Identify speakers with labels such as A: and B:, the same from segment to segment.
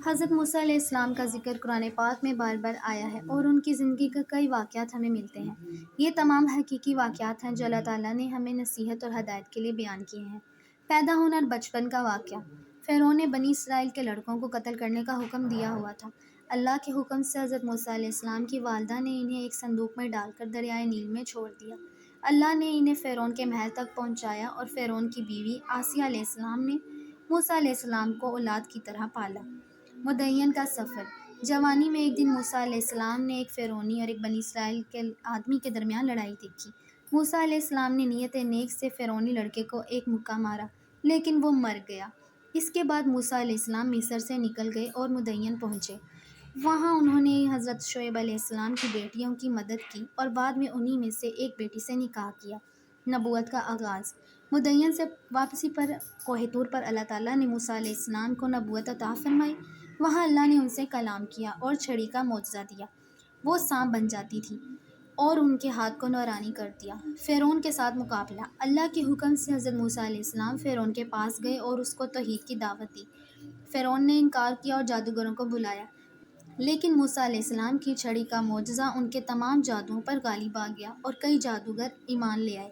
A: حضرت موسیٰ علیہ السلام کا ذکر قرآن پاک میں بار بار آیا ہے اور ان کی زندگی کے کئی واقعات ہمیں ملتے ہیں۔ یہ تمام حقیقی واقعات ہیں جو اللہ تعالیٰ نے ہمیں نصیحت اور ہدایت کے لیے بیان کیے ہیں۔ پیدا ہونا اور بچپن کا واقعہ۔ فرعون نے بنی اسرائیل کے لڑکوں کو قتل کرنے کا حکم دیا ہوا تھا۔ اللہ کے حکم سے حضرت موسیٰ علیہ السلام کی والدہ نے انہیں ایک صندوق میں ڈال کر دریائے نیل میں چھوڑ دیا۔ اللہ نے انہیں فرعون کے محل تک پہنچایا اور فرعون کی بیوی آسیہ علیہ السلام نے موسیٰ علیہ السلام کو اولاد کی طرح پالا۔ مدین کا سفر۔ جوانی میں ایک دن موسیٰ علیہ السلام نے ایک فرعونی اور ایک بنی اسرائیل کے آدمی کے درمیان لڑائی دیکھی۔ موسیٰ علیہ السلام نے نیت نیک سے فرعونی لڑکے کو ایک مکہ مارا، لیکن وہ مر گیا۔ اس کے بعد موسیٰ علیہ السلام مصر سے نکل گئے اور مدین پہنچے۔ وہاں انہوں نے حضرت شعیب علیہ السلام کی بیٹیوں کی مدد کی اور بعد میں انہی میں سے ایک بیٹی سے نکاح کیا۔ نبوت کا آغاز۔ مدین سے واپسی پر کوہ طور پر اللہ تعالیٰ نے موسیٰ علیہ السلام کو نبوت عطا فرمائی۔ وہاں اللہ نے ان سے کلام کیا اور چھڑی کا معجزہ دیا۔ وہ سانپ بن جاتی تھی اور ان کے ہاتھ کو نورانی کر دیا۔ فرعون کے ساتھ مقابلہ۔ اللہ کے حکم سے حضرت موسیٰ علیہ السلام فرعون کے پاس گئے اور اس کو توحید کی دعوت دی۔ فرعون نے انکار کیا اور جادوگروں کو بلایا، لیکن موسیٰ علیہ السلام کی چھڑی کا معجزہ ان کے تمام جادوؤں پر غالب آ گیا اور کئی جادوگر ایمان لے آئے۔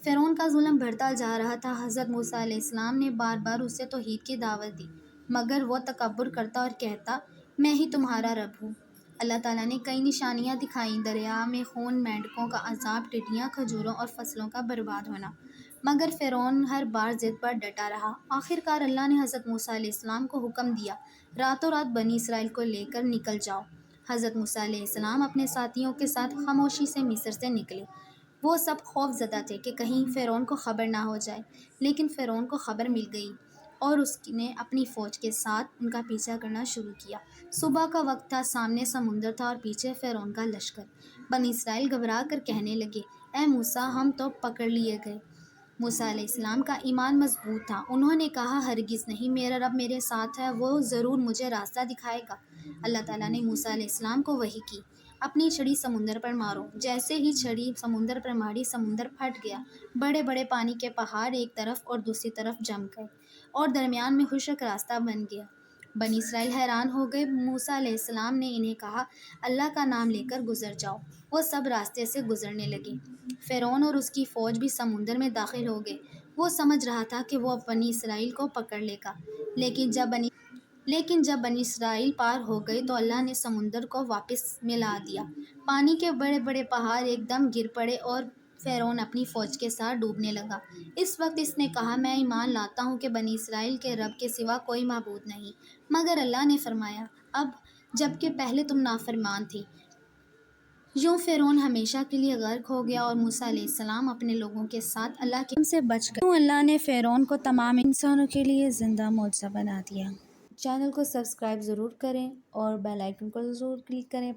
A: فرعون کا ظلم بڑھتا جا رہا تھا۔ حضرت موسیٰ علیہ السلام نے بار بار اسے توحید کی دعوت دی، مگر وہ تکبر کرتا اور کہتا، میں ہی تمہارا رب ہوں۔ اللہ تعالیٰ نے کئی نشانیاں دکھائیں، دریا میں خون، مینڈکوں کا عذاب، ٹڈیاں، کھجوروں اور فصلوں کا برباد ہونا، مگر فرعون ہر بار ضد پر ڈٹا رہا۔ آخر کار اللہ نے حضرت موسیٰ علیہ السلام کو حکم دیا، راتوں رات بنی اسرائیل کو لے کر نکل جاؤ۔ حضرت موسیٰ علیہ السلام اپنے ساتھیوں کے ساتھ خاموشی سے مصر سے نکلے۔ وہ سب خوف زدہ تھے کہ کہیں فرعون کو خبر نہ ہو جائے، لیکن فرعون کو خبر مل گئی اور اس نے اپنی فوج کے ساتھ ان کا پیچھا کرنا شروع کیا۔ صبح کا وقت تھا، سامنے سمندر تھا اور پیچھے فرعون کا لشکر۔ بنی اسرائیل گھبرا کر کہنے لگے، اے موسیٰ، ہم تو پکڑ لیے گئے۔ موسیٰ علیہ السلام کا ایمان مضبوط تھا۔ انہوں نے کہا، ہرگز نہیں، میرا رب میرے ساتھ ہے، وہ ضرور مجھے راستہ دکھائے گا۔ اللہ تعالیٰ نے موسیٰ علیہ السلام کو وحی کی، اپنی چھڑی سمندر پر مارو۔ جیسے ہی چھڑی سمندر پر ماری، سمندر پھٹ گیا۔ بڑے بڑے پانی کے پہاڑ ایک طرف اور دوسری طرف جم گئے اور درمیان میں خشک راستہ بن گیا۔ بنی اسرائیل حیران ہو گئے۔ موسیٰ علیہ السلام نے انہیں کہا، اللہ کا نام لے کر گزر جاؤ۔ وہ سب راستے سے گزرنے لگے۔ فرعون اور اس کی فوج بھی سمندر میں داخل ہو گئے۔ وہ سمجھ رہا تھا کہ وہ بنی اسرائیل کو پکڑ لے گا، لیکن جب بنی اسرائیل پار ہو گئے تو اللہ نے سمندر کو واپس ملا دیا۔ پانی کے بڑے بڑے پہاڑ ایک دم گر پڑے اور فرعون اپنی فوج کے ساتھ ڈوبنے لگا۔ اس وقت اس نے کہا، میں ایمان لاتا ہوں کہ بنی اسرائیل کے رب کے سوا کوئی معبود نہیں۔ مگر اللہ نے فرمایا، اب جبکہ پہلے تم نافرمان تھے۔ یوں فرعون ہمیشہ کے لیے غرق ہو گیا اور موسیٰ علیہ السلام اپنے لوگوں کے ساتھ اللہ کے حکم سے بچ گئے۔ یوں اللہ نے فرعون کو تمام انسانوں کے لیے زندہ معجزہ بنا دیا۔ چینل کو سبسکرائب ضرور کریں اور بیل آئیکن کو ضرور کلک کریں۔